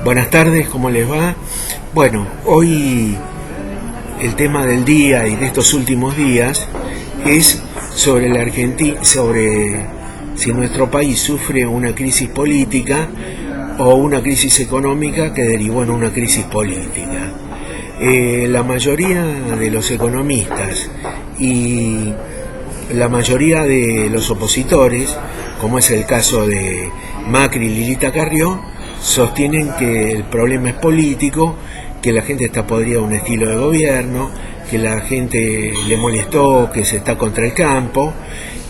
Buenas tardes, ¿cómo les va? Bueno, hoy el tema del día y de estos últimos días es sobre la Argentina, sobre si nuestro país sufre una crisis política o una crisis económica que derivó en una crisis política. La mayoría de los economistas y la mayoría de los opositores, como es el caso de Macri y Lilita Carrió, sostienen que el problema es político, que la gente está podrida de un estilo de gobierno, que la gente le molestó, que se está contra el campo,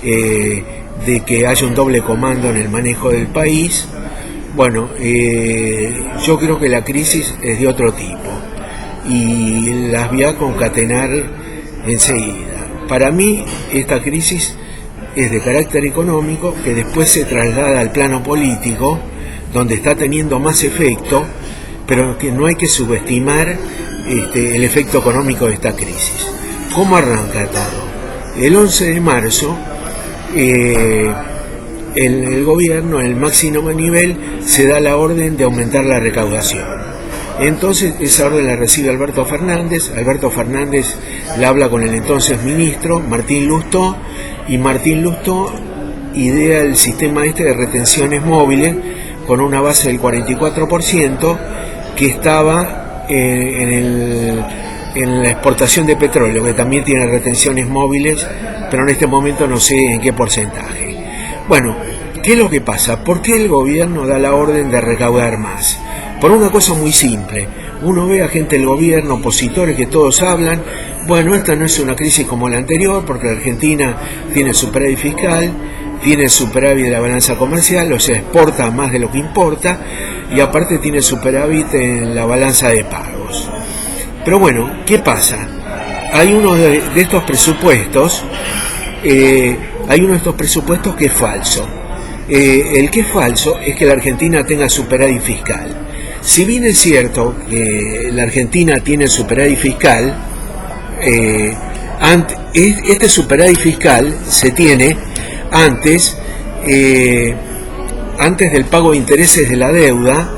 de que haya un doble comando en el manejo del país. Bueno, yo creo que la crisis es de otro tipo y las voy a concatenar enseguida. Para mí esta crisis es de carácter económico, que después se traslada al plano político, donde está teniendo más efecto, pero que no hay que subestimar el efecto económico de esta crisis. ¿Cómo arranca todo? El 11 de marzo, el gobierno, en el máximo nivel, se da la orden de aumentar la recaudación. Entonces esa orden la recibe Alberto Fernández le habla con el entonces ministro Martín Lustó, y Martín Lustó idea el sistema de retenciones móviles con una base del 44% que estaba en la exportación de petróleo, que también tiene retenciones móviles, pero en este momento no sé en qué porcentaje. Bueno, ¿qué es lo que pasa? ¿Por qué el gobierno da la orden de recaudar más? Por una cosa muy simple. Uno ve a gente del gobierno, opositores, que todos hablan, bueno, esta no es una crisis como la anterior, porque la Argentina tiene superávit fiscal, tiene superávit de la balanza comercial, o sea, exporta más de lo que importa, y aparte tiene superávit en la balanza de pagos. Pero bueno, ¿qué pasa? Hay uno de estos presupuestos, que es falso. El que es falso es que la Argentina tenga superávit fiscal. Si bien es cierto que la Argentina tiene superávit fiscal, este superávit fiscal se tiene antes del pago de intereses de la deuda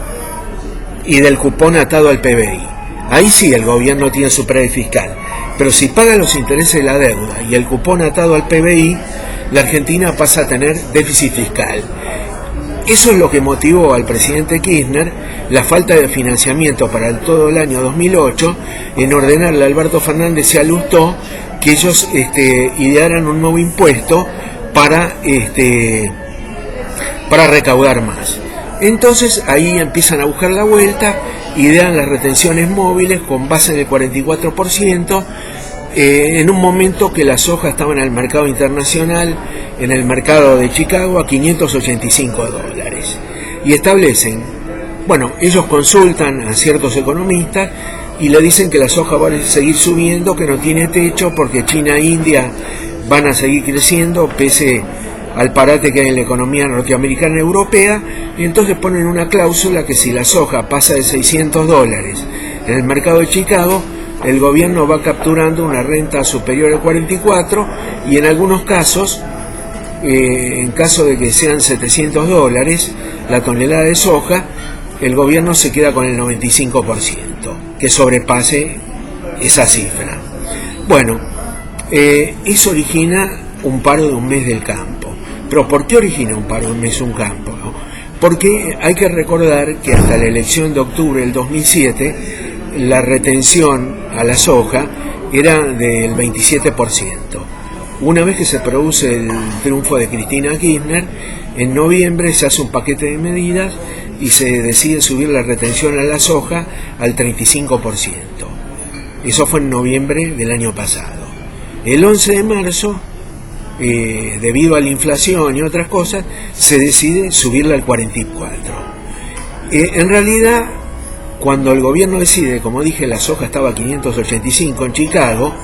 y del cupón atado al PBI. Ahí sí el gobierno tiene superávit fiscal, pero si paga los intereses de la deuda y el cupón atado al PBI, la Argentina pasa a tener déficit fiscal. Eso es lo que motivó al presidente Kirchner la falta de financiamiento para todo el año 2008 en ordenarle a Alberto Fernández y a Lustó que ellos idearan un nuevo impuesto para recaudar más. Entonces ahí empiezan a buscar la vuelta, idean las retenciones móviles con base en el 44%, en un momento que la soja estaba en el mercado internacional, en el mercado de Chicago, a $585. Y establecen, bueno, ellos consultan a ciertos economistas y le dicen que la soja va a seguir subiendo, que no tiene techo, porque China e India van a seguir creciendo pese al parate que hay en la economía norteamericana y europea, y entonces ponen una cláusula que si la soja pasa de $600 en el mercado de Chicago, el gobierno va capturando una renta superior al 44, y en algunos casos, en caso de que sean $700 la tonelada de soja, el gobierno se queda con el 95%, que sobrepase esa cifra. Bueno, eso origina un paro de un mes del campo. Pero ¿por qué origina un paro de un mes un campo? ¿No? Porque hay que recordar que hasta la elección de octubre del 2007, la retención a la soja era del 27%. Una vez que se produce el triunfo de Cristina Kirchner, en noviembre se hace un paquete de medidas y se decide subir la retención a la soja al 35%. Eso fue en noviembre del año pasado. El 11 de marzo, debido a la inflación y otras cosas, se decide subirla al 44%. En realidad, cuando el gobierno decide, como dije, la soja estaba a 585 en Chicago,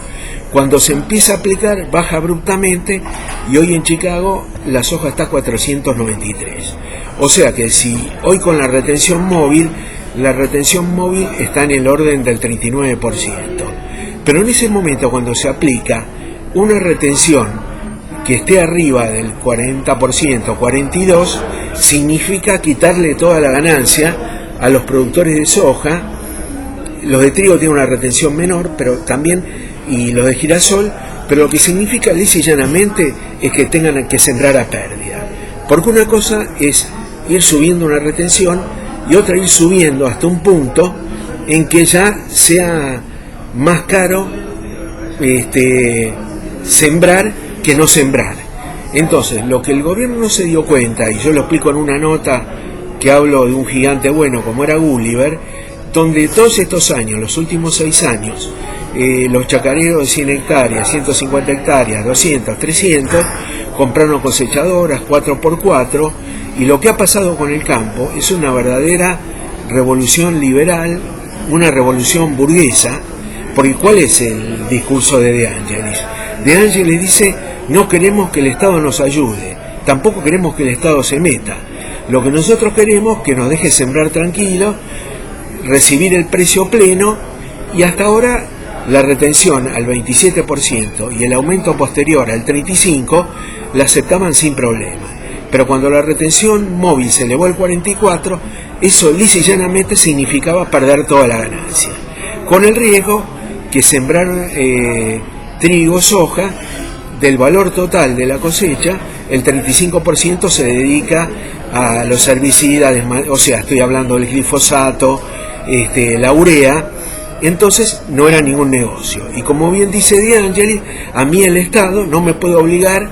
cuando se empieza a aplicar baja abruptamente, y hoy en Chicago la soja está a 493. O sea que si hoy con la retención móvil está en el orden del 39%. Pero en ese momento, cuando se aplica una retención que esté arriba del 40%, 42%, significa quitarle toda la ganancia a los productores de soja. Los de trigo tienen una retención menor, pero también, y los de girasol, pero lo que significa lisa y llanamente es que tengan que sembrar a pérdida. Porque una cosa es ir subiendo una retención y otra ir subiendo hasta un punto en que ya sea más caro sembrar que no sembrar. Entonces, lo que el gobierno no se dio cuenta, y yo lo explico en una nota que hablo de un gigante bueno como era Gulliver, donde todos estos años, los últimos 6 años, los chacareros de 100 hectáreas, 150 hectáreas, 200, 300, compraron cosechadoras 4x4, y lo que ha pasado con el campo es una verdadera revolución liberal, una revolución burguesa, porque ¿cuál es el discurso de De Angelis? De Angelis dice: no queremos que el Estado nos ayude, tampoco queremos que el Estado se meta. Lo que nosotros queremos es que nos deje sembrar tranquilo, recibir el precio pleno, y hasta ahora la retención al 27% y el aumento posterior al 35% la aceptaban sin problema. Pero cuando la retención móvil se elevó al 44%, eso lisa y llanamente significaba perder toda la ganancia, con el riesgo que sembrar trigo, soja, del valor total de la cosecha, el 35% se dedica a los herbicidas, o sea, estoy hablando del glifosato, la urea. Entonces no era ningún negocio. Y como bien dice De Angelis, a mí el Estado no me puede obligar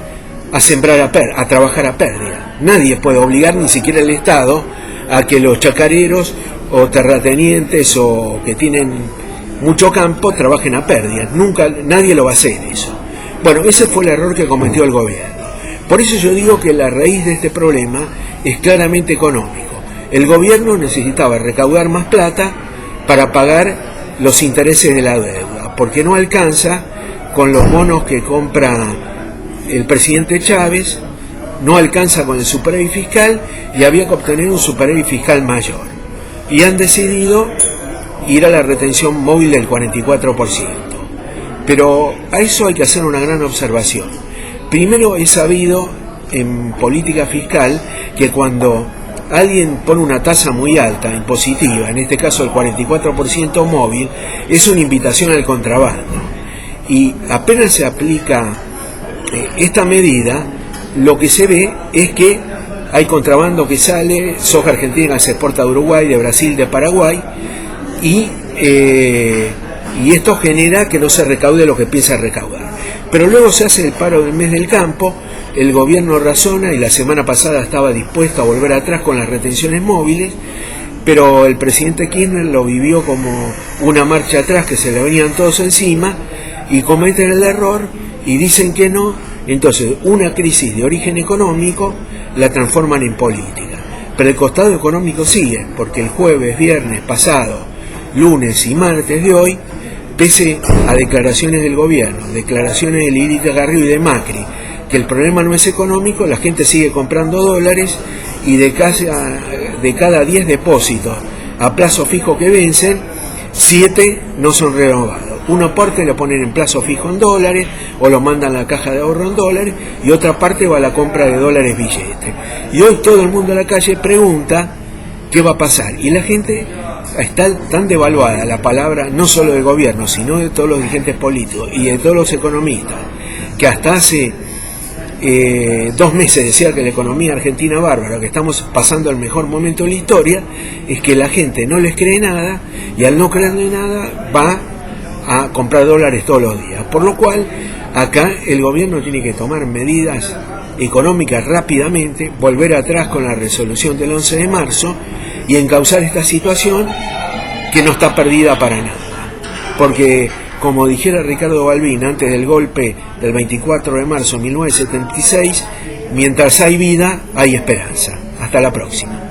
a sembrar a trabajar a pérdida. Nadie puede obligar, ni siquiera el Estado, a que los chacareros o terratenientes o que tienen mucho campo trabajen a pérdida. Nunca, nadie lo va a hacer eso. Bueno, ese fue el error que cometió el gobierno. Por eso yo digo que la raíz de este problema es claramente económico. El gobierno necesitaba recaudar más plata para pagar los intereses de la deuda, porque no alcanza con los bonos que compra el presidente Chávez, no alcanza con el superávit fiscal, y había que obtener un superávit fiscal mayor. Y han decidido ir a la retención móvil del 44%. Pero a eso hay que hacer una gran observación. Primero, he sabido en política fiscal que cuando alguien pone una tasa muy alta, impositiva, en este caso el 44% móvil, es una invitación al contrabando. Y apenas se aplica esta medida, lo que se ve es que hay contrabando que sale, soja argentina se exporta de Uruguay, de Brasil, de Paraguay, y esto genera que no se recaude lo que piensa recaudar. Pero luego se hace el paro del mes del campo, el gobierno razona, y la semana pasada estaba dispuesto a volver atrás con las retenciones móviles, pero el presidente Kirchner lo vivió como una marcha atrás, que se le venían todos encima, y cometen el error y dicen que no. Entonces, una crisis de origen económico la transforman en política. Pero el costado económico sigue, porque el jueves, viernes pasado, lunes y martes de hoy, pese a declaraciones del gobierno, declaraciones de Lilita Carrió y de Macri, que el problema no es económico, la gente sigue comprando dólares, y de cada 10 depósitos a plazo fijo que vencen, 7 no son renovados. Una parte lo ponen en plazo fijo en dólares o lo mandan a la caja de ahorro en dólares, y otra parte va a la compra de dólares billetes. Y hoy todo el mundo en la calle pregunta qué va a pasar, y la gente está tan devaluada, la palabra no solo del gobierno, sino de todos los dirigentes políticos y de todos los economistas, que hasta hace 2 meses decía que la economía argentina bárbara, que estamos pasando el mejor momento de la historia, es que la gente no les cree nada, y al no creerle nada va a comprar dólares todos los días. Por lo cual, acá el gobierno tiene que tomar medidas económicas rápidamente, volver atrás con la resolución del 11 de marzo y encauzar esta situación, que no está perdida para nada. Porque, como dijera Ricardo Balbín antes del golpe del 24 de marzo de 1976, mientras hay vida, hay esperanza. Hasta la próxima.